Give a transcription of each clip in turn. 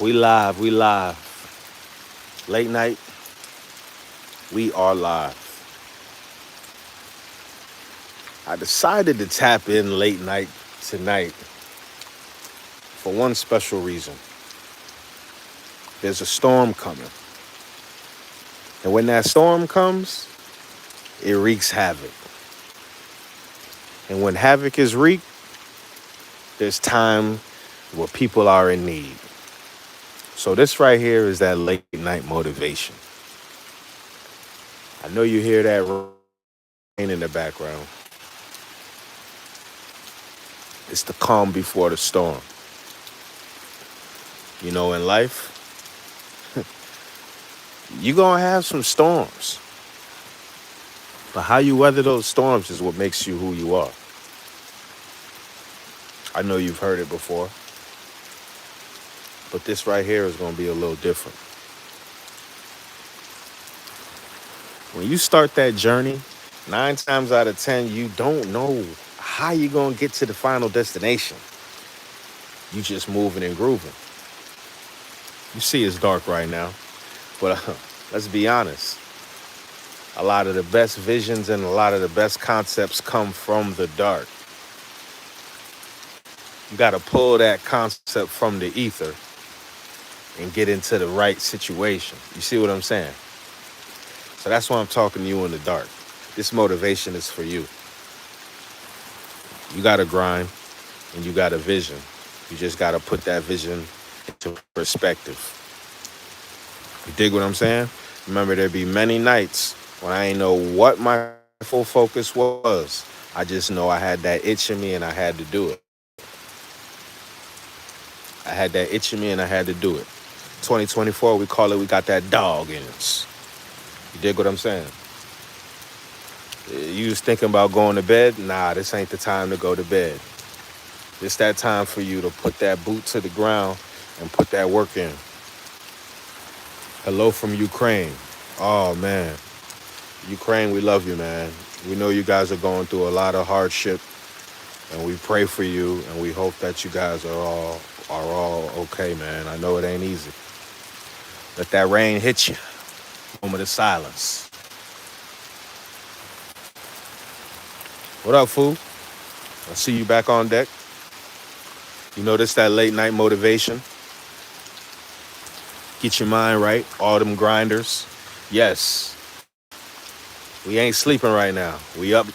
We live, we live. Late night, we are live. I decided to tap in late night tonight for one special reason. There's a storm coming. And when that storm comes, it wreaks havoc. And when havoc is wreaked, there's time where people are in need. So this right here is that late night motivation. I know you hear that rain in the background. It's the calm before the storm. You know, in life, you're going to have some storms. But how you weather those storms is what makes you who you are. I know you've heard it before. But this right here is going to be a little different. When you start that journey, 9 times out of 10, you don't know how you're going to get to the final destination. You just moving and grooving. You see it's dark right now. But let's be honest. A lot of the best visions and a lot of the best concepts come from the dark. You got to pull that concept from the ether and get into the right situation. You see what I'm saying? So that's why I'm talking to you in the dark. This motivation is for you. You got to grind and you got a vision. You just got to put that vision into perspective. You dig what I'm saying? Remember, there'd be many nights when I ain't know what my full focus was. I just know I had that itch in me and I had to do it. I had that itch in me and I had to do it. 2024, we call it, we got that dog in us. You dig what I'm saying? You was thinking about going to bed? Nah, this ain't the time to go to bed. It's that time for you to put that boot to the ground and put that work in. Hello from Ukraine. Oh, man. Ukraine, we love you, man. We know you guys are going through a lot of hardship, and we pray for you, and we hope that you guys are all okay, man. I know it ain't easy. Let that rain hit you. Moment of silence. What up, fool? I see you back on deck. You notice that late night motivation? Get your mind right. All them grinders. Yes. We ain't sleeping right now. We up.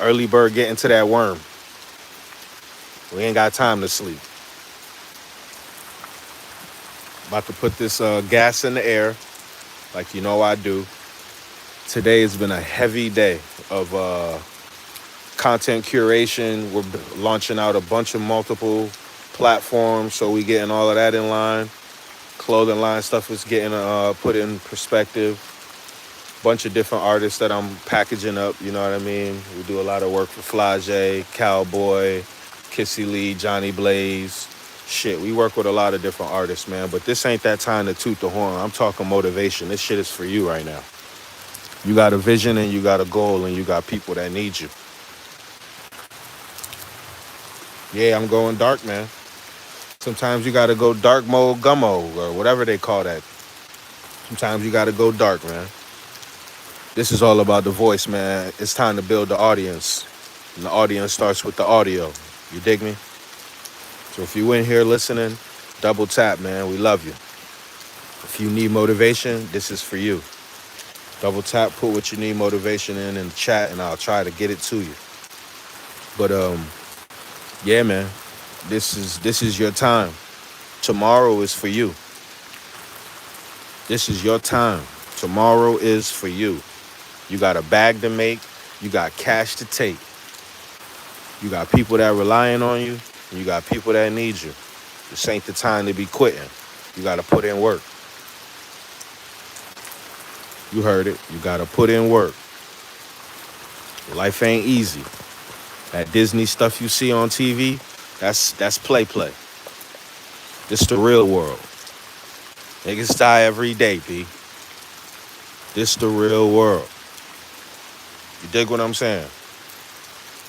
Early bird getting to that worm. We ain't got time to sleep. About to put this gas in the air like you know I do. Today has been a heavy day of content curation. We're launching out a bunch of multiple platforms, so we getting all of that in line. Clothing line stuff is getting put in perspective. Bunch of different artists that I'm packaging up, you know what I mean? We do a lot of work for Flage, Cowboy, Kissy Lee, Johnny Blaze. Shit, we work with a lot of different artists, man. But this ain't that time to toot the horn. I'm talking motivation. This shit is for you right now. You got a vision and you got a goal and you got people that need you. Yeah, I'm going dark, man. Sometimes you got to go dark mode, gummo, or whatever they call that. Sometimes you got to go dark, man. This is all about the voice, man. It's time to build the audience. And the audience starts with the audio. You dig me? So if you in here listening, double tap, man. We love you. If you need motivation, this is for you. Double tap, put what you need motivation in the chat, and I'll try to get it to you. But yeah, man. This is your time. Tomorrow is for you. This is your time. Tomorrow is for you. You got a bag to make. You got cash to take. You got people that are relying on you. And you got people that need you. This ain't the time to be quitting. You got to put in work. You heard it. You got to put in work. Life ain't easy. That Disney stuff you see on TV, that's play. This the real world. Niggas die every day, B. This the real world. You dig what I'm saying?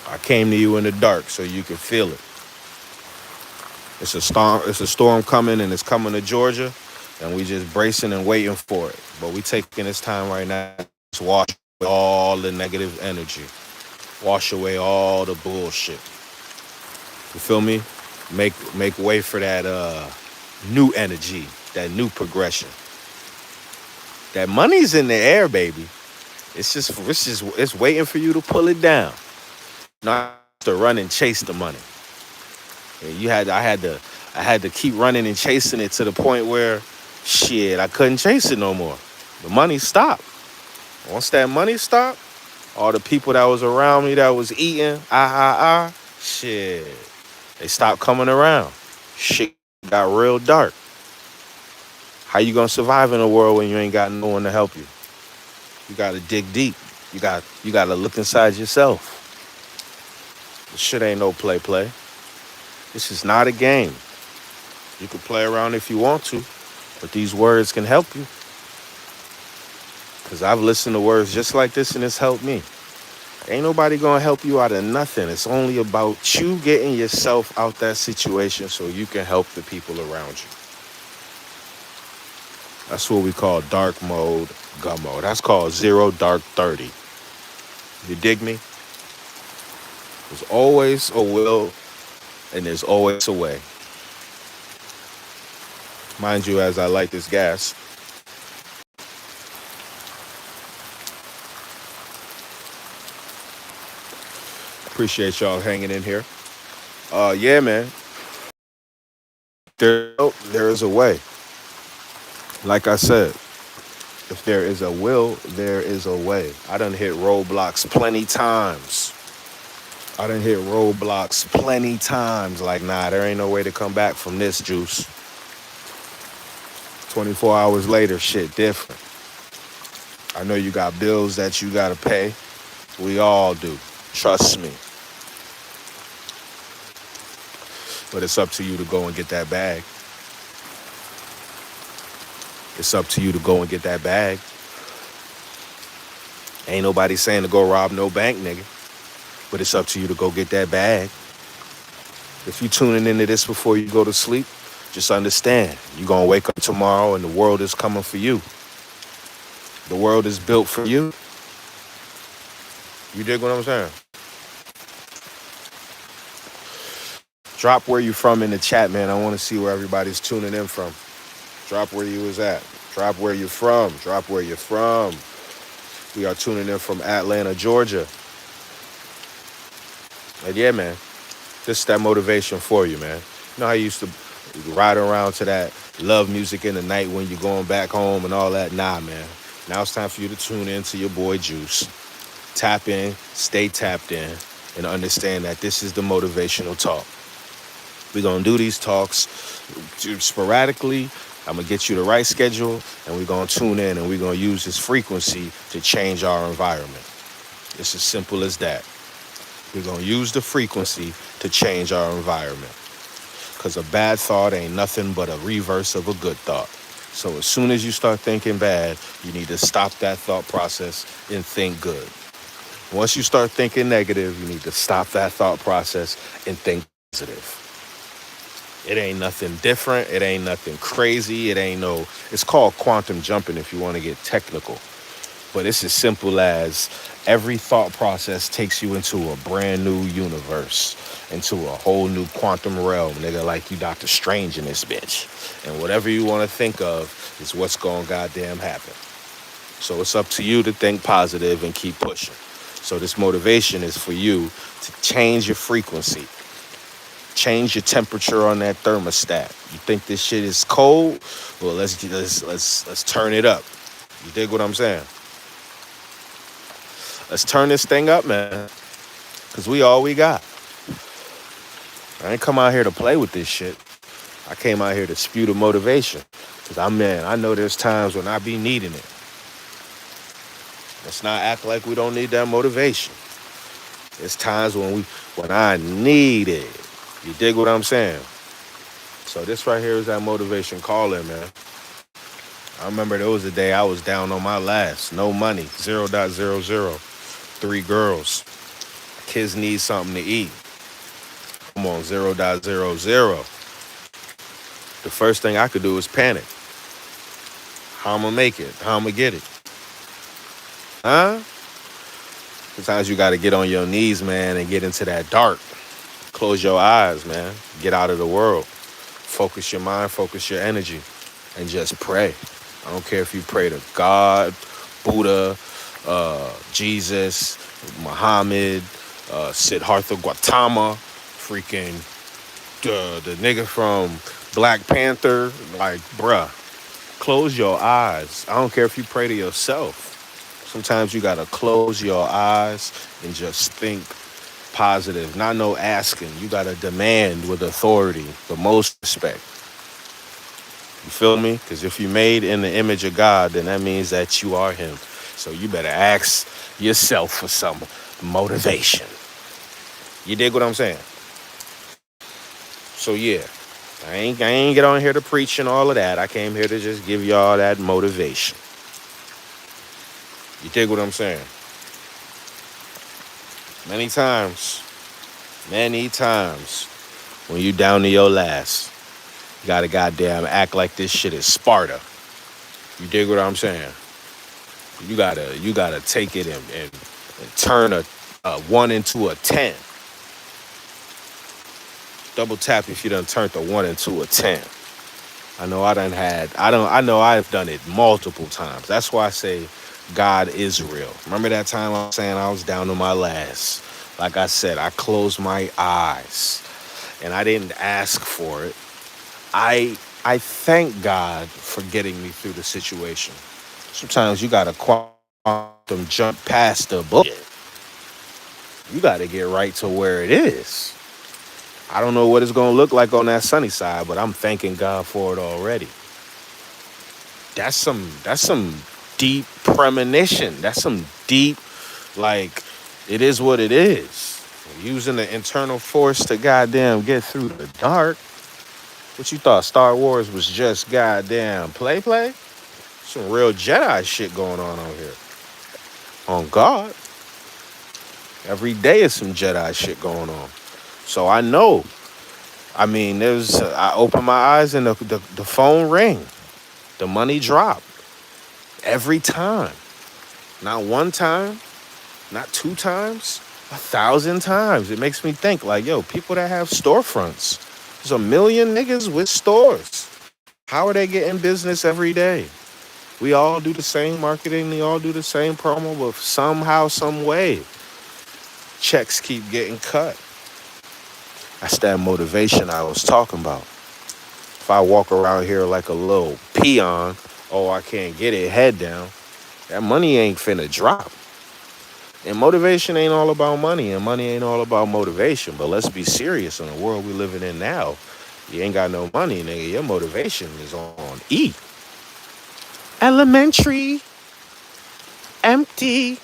I came to you in the dark so you can feel it. It's a storm coming, and it's coming to Georgia, and we just bracing and waiting for it. But we taking this time right now to just wash away all the negative energy, wash away all the bullshit. You feel me? Make way for that new energy, that new progression. That money's in the air, baby. It's waiting for you to pull it down. Not to run and chase the money. And I had to keep running and chasing it to the point where shit, I couldn't chase it no more. The money stopped. Once that money stopped, all the people that was around me that was eating, shit, they stopped coming around. Shit got real dark. How you gonna survive in a world when you ain't got no one to help you? You gotta dig deep. You gotta look inside yourself. This shit ain't no play. This is not a game. You can play around if you want to, but these words can help you. Cause I've listened to words just like this and it's helped me. Ain't nobody gonna help you out of nothing. It's only about you getting yourself out that situation so you can help the people around you. That's what we call dark mode, gummo. That's called 0 dark 30. You dig me? There's always a will and there's always a way. Mind you, as I light this gas, appreciate y'all hanging in here. Yeah, man. There is a way. Like I said, if there is a will, there is a way. I done hit roadblocks plenty times. Like, nah, there ain't no way to come back from this juice. 24 hours later, shit different. I know you got bills that you gotta pay. We all do. Trust me. But it's up to you to go and get that bag. It's up to you to go and get that bag. Ain't nobody saying to go rob no bank, nigga. But it's up to you to go get that bag. If you tuning into this before you go to sleep, just understand, you're going to wake up tomorrow and the world is coming for you. The world is built for you. You dig what I'm saying? Drop where you from in the chat, man. I want to see where everybody's tuning in from. Drop where you was at. Drop where you're from. Drop where you're from. We are tuning in from Atlanta, Georgia. And yeah, man, this is that motivation for you, man. You know how you used to ride around to that love music in the night when you're going back home and all that? Nah, man. Now it's time for you to tune in to your boy Juice. Tap in, stay tapped in, and understand that this is the motivational talk. We're going to do these talks sporadically. I'm going to get you the right schedule, and we're going to tune in, and we're going to use this frequency to change our environment. It's as simple as that. We're going to use the frequency to change our environment. Because a bad thought ain't nothing but a reverse of a good thought. So as soon as you start thinking bad, you need to stop that thought process and think good. Once you start thinking negative, you need to stop that thought process and think positive. It ain't nothing different. It ain't nothing crazy. It's called quantum jumping if you want to get technical. But it's as simple as every thought process takes you into a brand new universe, into a whole new quantum realm, nigga, like you Dr. Strange in this bitch. And whatever you want to think of is what's going to goddamn happen. So it's up to you to think positive and keep pushing. So this motivation is for you to change your frequency. Change your temperature on that thermostat. You think this shit is cold? Well, let's turn it up. You dig what I'm saying? Let's turn this thing up, man. Because we all we got. I ain't come out here to play with this shit. I came out here to spew the motivation. Because I know there's times when I be needing it. Let's not act like we don't need that motivation. There's times when I need it. You dig what I'm saying? So this right here is that motivation calling, man. I remember there was a day I was down on my last. No money. 0.00. 3 girls. Kids need something to eat. Come on, 0.00. the first thing I could do is panic. How I'm gonna make it? How I'm gonna get it? Huh? Sometimes you gotta get on your knees, man, and get into that dark. Close your eyes, man. Get out of the world. Focus your mind, focus your energy, and just pray. I don't care if you pray to God, Buddha, Jesus, Muhammad, Siddhartha Gautama, freaking the nigga from Black Panther. Like, bruh, close your eyes. I don't care if you pray to yourself. Sometimes you gotta close your eyes and just think positive. Not no asking. You gotta demand with authority, the most respect. You feel me? Because if you made in the image of God, then that means that you are Him. So you better ask yourself for some motivation. You dig what I'm saying? So yeah, I ain't get on here to preach and all of that. I came here to just give y'all that motivation. You dig what I'm saying? Many times, when you down to your last, you gotta goddamn act like this shit is Sparta. You dig what I'm saying? You gotta take it and turn a 1 into a 10. Double tap if you done turned the 1 into a 10. I know I've done it multiple times. That's why I say God is real. Remember that time I was saying I was down to my last? Like I said, I closed my eyes and I didn't ask for it. I thank God for getting me through the situation. Sometimes you gotta quantum jump past the bullshit. You gotta get right to where it is. I don't know what it's gonna look like on that sunny side, but I'm thanking God for it already. That's some deep premonition. That's some deep, like, it is what it is. Using the internal force to goddamn get through the dark. What you thought Star Wars was just goddamn play? Some real Jedi shit going on out here. On God. Every day is some Jedi shit going on. So I know. I mean, I open my eyes and the phone ring. The money drop. Every time. Not one time, not 2 times, 1,000 times. It makes me think like, yo, people that have storefronts. There's a million niggas with stores. How are they getting business every day? We all do the same marketing. We all do the same promo, but somehow, some way, checks keep getting cut. That's that motivation I was talking about. If I walk around here like a little peon, oh, I can't get it, head down, that money ain't finna drop. And motivation ain't all about money, and money ain't all about motivation. But let's be serious in the world we living in now. You ain't got no money, nigga. Your motivation is on E. Elementary. Empty.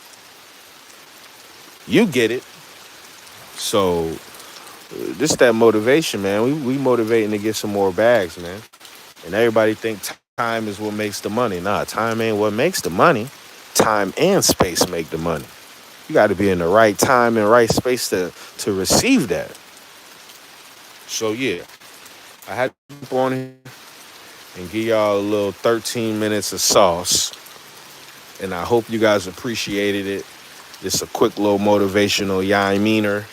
You get it. So, this that motivation, man. We motivating to get some more bags, man. And everybody think time is what makes the money. Nah, time ain't what makes the money. Time and space make the money. You got to be in the right time and right space to receive that. So, yeah, I had to jump on here and give y'all a little 13 minutes of sauce. And I hope you guys appreciated it. This a quick little motivational meaner.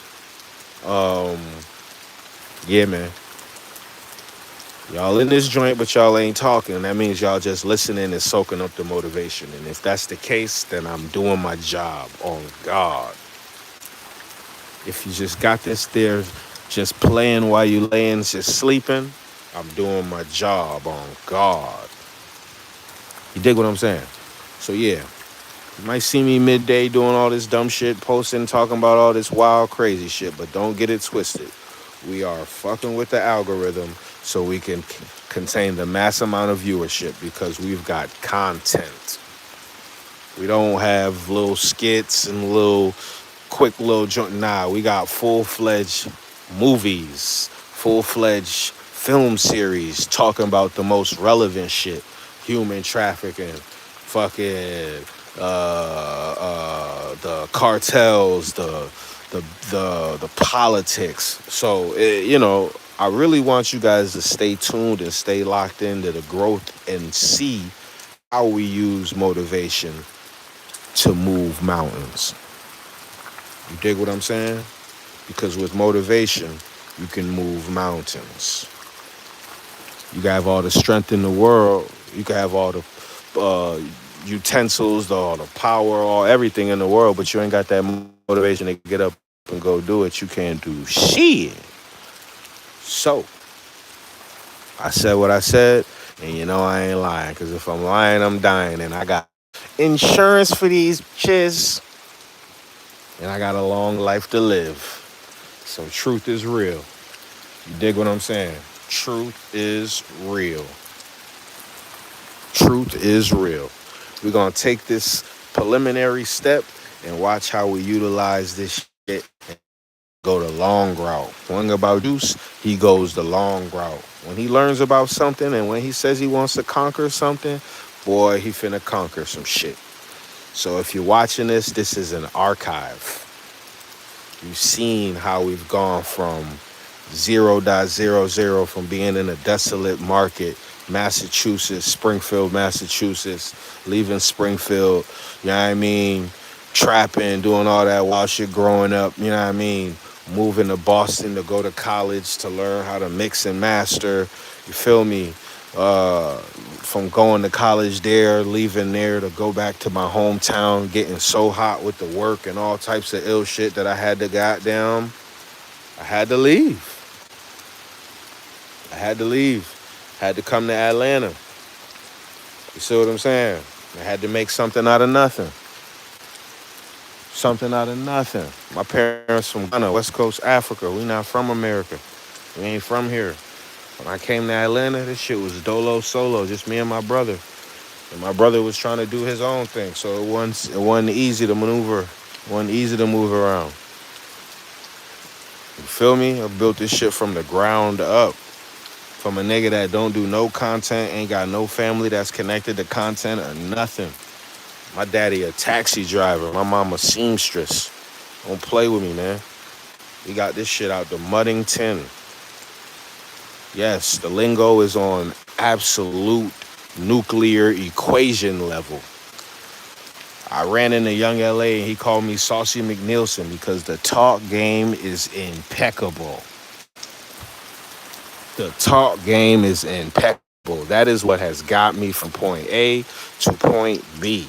Yeah, man. Y'all in this joint, but y'all ain't talking. That means y'all just listening and soaking up the motivation. And if that's the case, then I'm doing my job on God. If you just got this there, just playing while you laying, just sleeping, I'm doing my job on God. You dig what I'm saying? So yeah, you might see me midday doing all this dumb shit, posting, talking about all this wild, crazy shit, but don't get it twisted. We are fucking with the algorithm so we can contain the mass amount of viewership because we've got content. We don't have little skits and little quick little joint. Nah, we got full-fledged movies, full-fledged film series talking about the most relevant shit. Human trafficking, fucking the cartels, the politics. So, I really want you guys to stay tuned and stay locked into the growth and see how we use motivation to move mountains. You dig what I'm saying? Because with motivation, you can move mountains. You can have all the strength in the world. You can have all the utensils, all the power, all everything in the world, but you ain't got that motivation to get up and go do it. You can't do shit. So, I said what I said, and you know I ain't lying, because if I'm lying, I'm dying, and I got insurance for these bitches, and I got a long life to live. So truth is real. You dig what I'm saying? Truth is real. Truth is real. We're going to take this preliminary step and watch how we utilize this shit and go the long route. One thing about Juice, he goes the long route. When he learns about something and when he says he wants to conquer something, boy, he finna conquer some shit. So if you're watching this, this is an archive. You've seen how we've gone from 0.00 from being in a desolate market, Massachusetts, Springfield, Massachusetts, leaving Springfield, you know what I mean, trapping, doing all that wild shit growing up, you know what I mean, moving to Boston to go to college to learn how to mix and master, you feel me, from going to college there, leaving there to go back to my hometown, getting so hot with the work and all types of ill shit that I had to goddamn, I had to leave. I had to leave. Had to come to Atlanta. You see what I'm saying? I had to make something out of nothing. Something out of nothing. My parents from Ghana, West Coast Africa. We not from America. We ain't from here. When I came to Atlanta, this shit was dolo solo, just me and my brother. And my brother was trying to do his own thing, so it wasn't easy to maneuver. It wasn't easy to move around. You feel me? I built this shit from the ground up. From a nigga that don't do no content, ain't got no family that's connected to content or nothing. My daddy a taxi driver. My mama seamstress. Don't play with me, man. We got this shit out the mudding tin. Yes, the lingo is on absolute nuclear equation level. I ran into Young LA and he called me Saucy McNeilson because the talk game is impeccable. The talk game is impeccable. That is what has got me from point A to point B.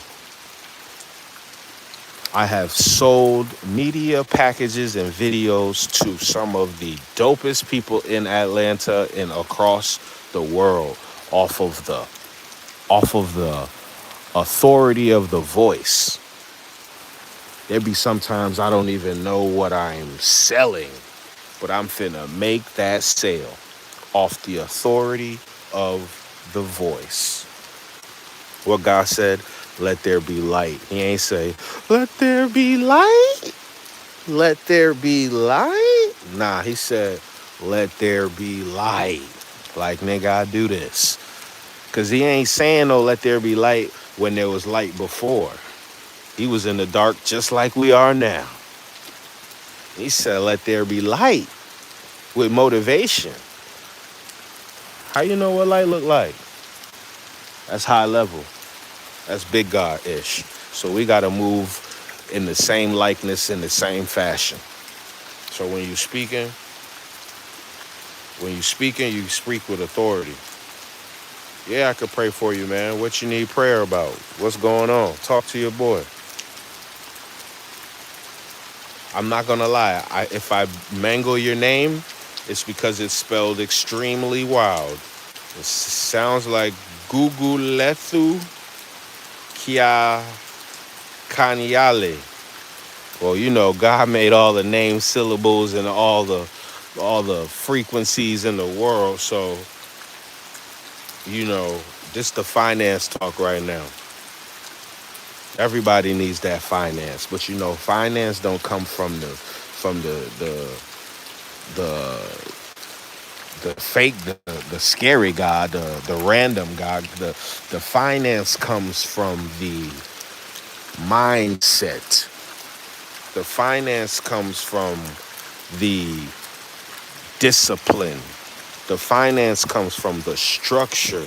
I have sold media packages and videos to some of the dopest people in Atlanta and across the world off of the authority of the voice. There be sometimes I don't even know what I'm selling, but I'm finna make that sale off the authority of the voice. What God said, let there be light. He ain't say, let there be light. Let there be light. Nah, he said, let there be light. Like, nigga, I do this. Because he ain't saying, no, let there be light when there was light before. He was in the dark just like we are now. He said, let there be light with motivation. How you know what light look like? That's high level. That's big God-ish. So we got to move in the same likeness, in the same fashion. So when you speaking, you speak with authority. Yeah, I could pray for you, man. What you need prayer about? What's going on? Talk to your boy. I'm not going to lie. If I mangle your name, it's because it's spelled extremely wild. It sounds like Gugulethu Kia Kanyale. Well, you know, God made all the name syllables and all the frequencies in the world. So, you know, this the finance talk right now. Everybody needs that finance, but you know, finance don't come from the fake, the scary God, the random God. The finance comes from the mindset. The finance comes from the discipline. The finance comes from the structure.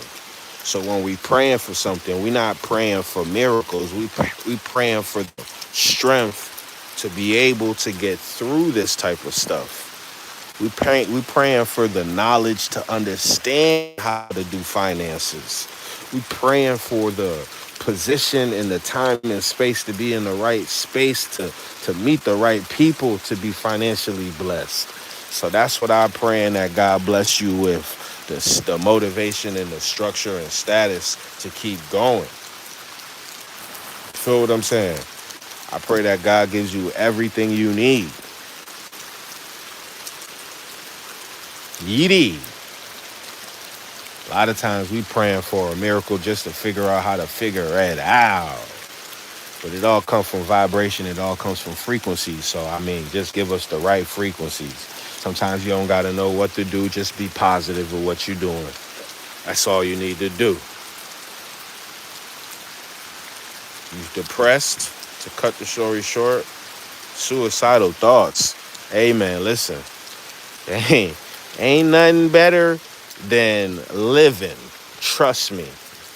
So when we praying for something, we not praying for miracles. We praying for the strength to be able to get through this type of stuff. We praying for the knowledge to understand how to do finances. We praying for the position and the time and space to be in the right space to meet the right people to be financially blessed. So that's what I'm praying that God bless you with the motivation and the structure and status to keep going. Feel what I'm saying? I pray that God gives you everything you need. Yeety. A lot of times we praying for a miracle just to figure out how to figure it out. But it all comes from vibration. It all comes from frequencies. So, I mean, just give us the right frequencies. Sometimes you don't got to know what to do. Just be positive with what you're doing. That's all you need to do. You're depressed, to cut the story short, suicidal thoughts. Hey, man, listen. Ain't nothing better than living. Trust me.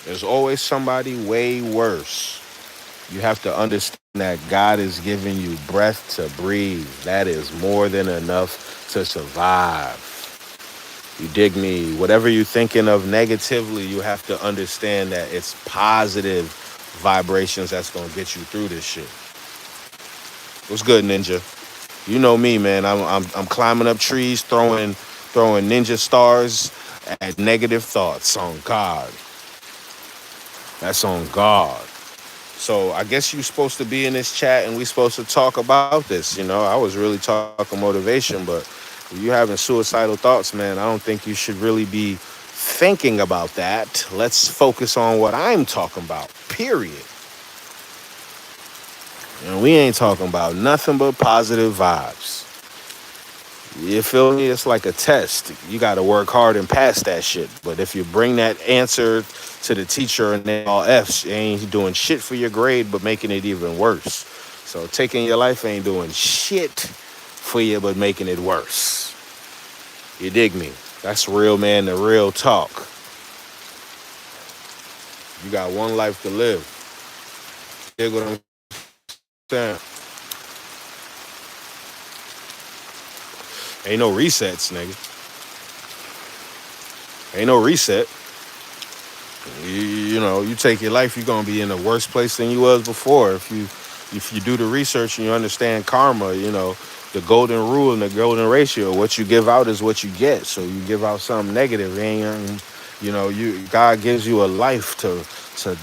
There's always somebody way worse. You have to understand that God is giving you breath to breathe. That is more than enough to survive. You dig me? Whatever you're thinking of negatively, you have to understand that it's positive vibrations that's going to get you through this shit. What's good, Ninja? You know me, man. I'm climbing up trees, throwing ninja stars at negative thoughts on God. That's on God. So I guess you're supposed to be in this chat and we supposed to talk about this. You know, I was really talking motivation, but if you're having suicidal thoughts, man, I don't think you should really be thinking about that. Let's focus on what I'm talking about, period. And we ain't talking about nothing but positive vibes. You feel me? It's like a test. You got to work hard and pass that shit. But if you bring that answer to the teacher and they all F's, you ain't doing shit for your grade, but making it even worse. So taking your life ain't doing shit for you, but making it worse. You dig me? That's real, man, the real talk. You got one life to live. You dig what I'm saying? Ain't no resets, nigga. Ain't no reset. You know, you take your life, you're gonna be in a worse place than you was before. If you do the research and you understand karma, you know, the golden rule and the golden ratio, what you give out is what you get. So you give out something negative, and you know, God gives you a life to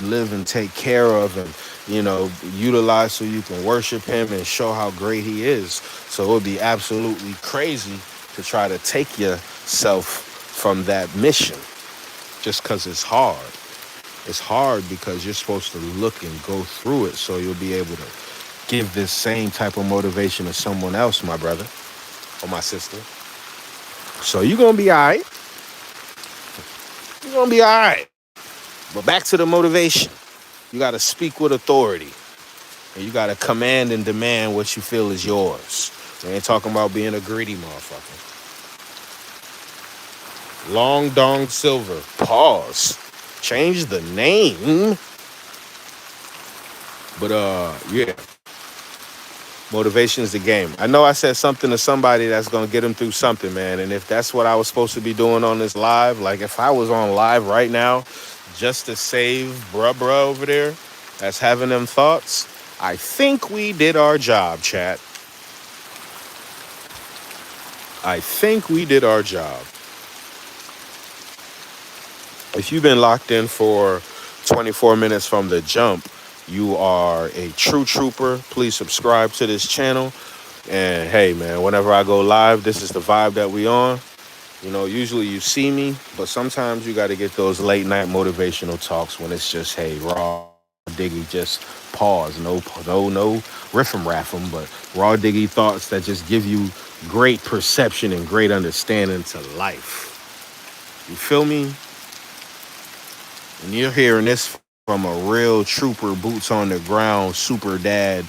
live and take care of and, you know, utilize so you can worship him and show how great he is. So it would be absolutely crazy to try to take yourself from that mission just because it's hard. It's hard because you're supposed to look and go through it so you'll be able to give this same type of motivation to someone else, my brother or my sister. So you're going to be all right. You're going to be all right. But back to the motivation. You got to speak with authority. And you got to command and demand what you feel is yours. We ain't talking about being a greedy motherfucker. Long Dong Silver. Pause. Change the name. But, yeah. Motivation is the game. I know I said something to somebody that's going to get them through something, man. And if that's what I was supposed to be doing on this live, like if I was on live right now just to save bruh over there that's having them thoughts, I think we did our job, chat. I think we did our job. If you've been locked in for 24 minutes from the jump, you are a true trooper. Please subscribe to this channel. And hey, man, whenever I go live, this is the vibe that we on. You know, usually you see me, but sometimes you got to get those late night motivational talks when it's just, hey, raw diggy, just pause. No riff'em raff'em, but raw diggy thoughts that just give you great perception and great understanding to life. You feel me? And you're hearing this from a real trooper, boots on the ground, super dad,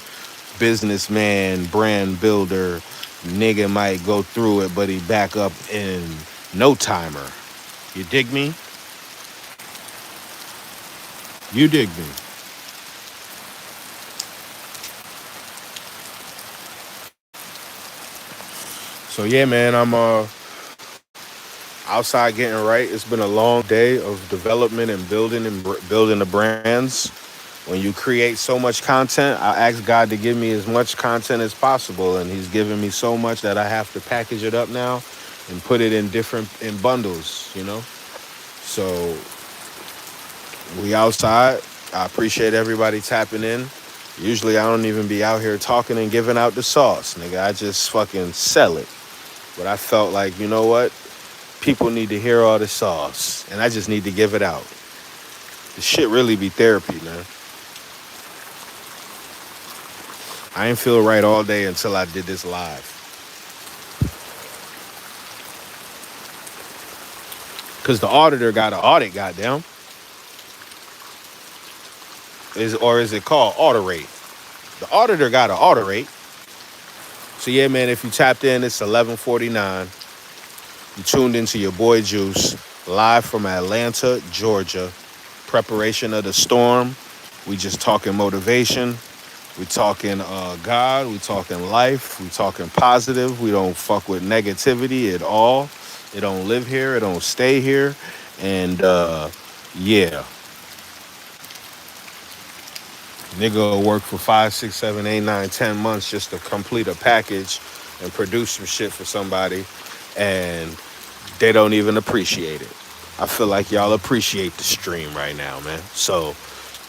businessman, brand builder. Nigga might go through it, but he back up in No timer. You dig me? You dig me? So yeah, man, I'm outside getting right. It's been a long day of development and building the brands. When you create so much content, I ask God to give me as much content as possible, and He's giving me so much that I have to package it up now and put it in bundles. So we outside. I appreciate everybody tapping in. Usually I don't even be out here talking and giving out the sauce, nigga. I just fucking sell it. But I felt like, you know what? People need to hear all the sauce, and I just need to give it out. The shit really be therapy, man. I ain't feel right all day until I did this live. Cause the auditor got to audit, goddamn. Is it called autorate? The auditor got to autorate. So yeah, man, if you tapped in, it's 11:49. You tuned into your boy Juice, live from Atlanta, Georgia. Preparation of the storm. We just talking motivation. We talking God. We talking life. We talking positive. We don't fuck with negativity at all. It don't live here. It don't stay here. And yeah, nigga will work for 5, 6, 7, 8, 9, 10 months just to complete a package and produce some shit for somebody, and they don't even appreciate it. I feel like y'all appreciate the stream right now, man. So,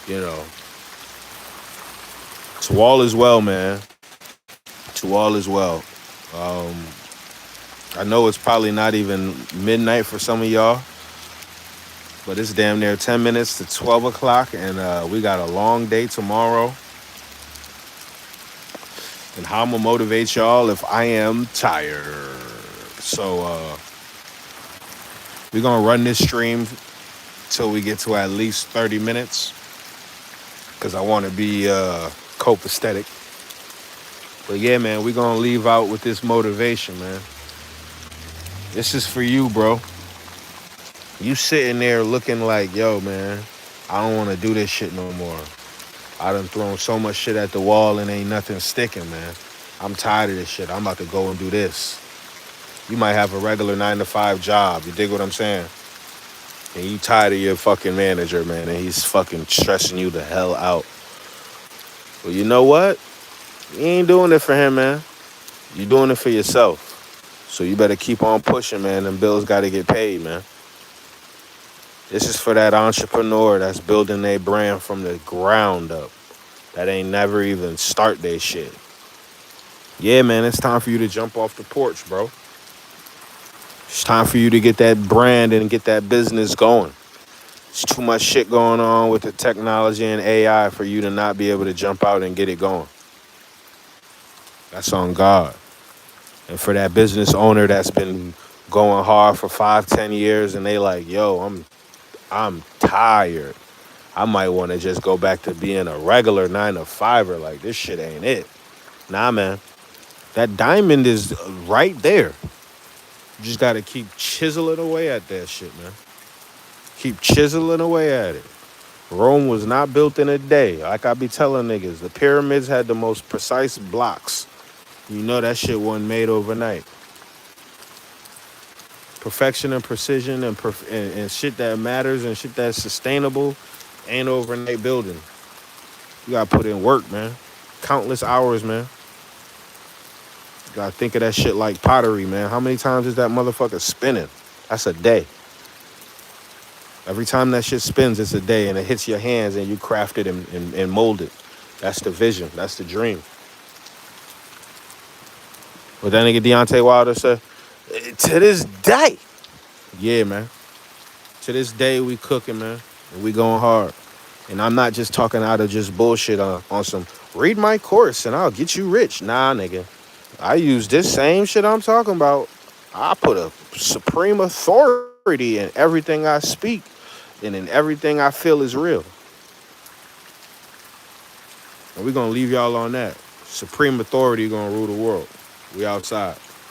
you know, to all is well, man. To all is well. Um, I know it's probably not even midnight for some of y'all, but it's damn near 10 minutes to 12 o'clock, and we got a long day tomorrow. And how I'm going to motivate y'all if I am tired. So we're going to run this stream till we get to at least 30 minutes because I want to be copacetic. But yeah, man, we're going to leave out with this motivation, man. This is for you, bro. You sitting there looking like, yo, man, I don't want to do this shit no more. I done thrown so much shit at the wall and ain't nothing sticking, man. I'm tired of this shit. I'm about to go and do this. You might have a regular 9 to 5 job. You dig what I'm saying? And you tired of your fucking manager, man, and he's fucking stressing you the hell out. Well, you know what? You ain't doing it for him, man. You're doing it for yourself. So you better keep on pushing, man. Them bills got to get paid, man. This is for that entrepreneur that's building their brand from the ground up. That ain't never even start their shit. Yeah, man, it's time for you to jump off the porch, bro. It's time for you to get that brand and get that business going. There's too much shit going on with the technology and AI for you to not be able to jump out and get it going. That's on God. And for that business owner that's been going hard for 5, 10 years and they like, yo, I'm tired. I might want to just go back to being a regular 9 to 5er. Like, this shit ain't it. Nah, man. That diamond is right there. You just got to keep chiseling away at that shit, man. Keep chiseling away at it. Rome was not built in a day. Like I be telling niggas, the pyramids had the most precise blocks. You know that shit wasn't made overnight. Perfection and precision and shit that matters and shit that's sustainable ain't overnight building. You gotta put in work, man. Countless hours, man. You gotta think of that shit like pottery, man. How many times is that motherfucker spinning? That's a day. Every time that shit spins, it's a day, and it hits your hands, and you craft it and mold it. That's the vision. That's the dream. But that nigga Deontay Wilder said, to this day. Yeah, man. To this day, we cooking, man. And we going hard. And I'm not just talking out of just bullshit on some, read my course and I'll get you rich. Nah, nigga. I use this same shit I'm talking about. I put a supreme authority in everything I speak and in everything I feel is real. And we're going to leave y'all on that. Supreme authority going to rule the world. We outside.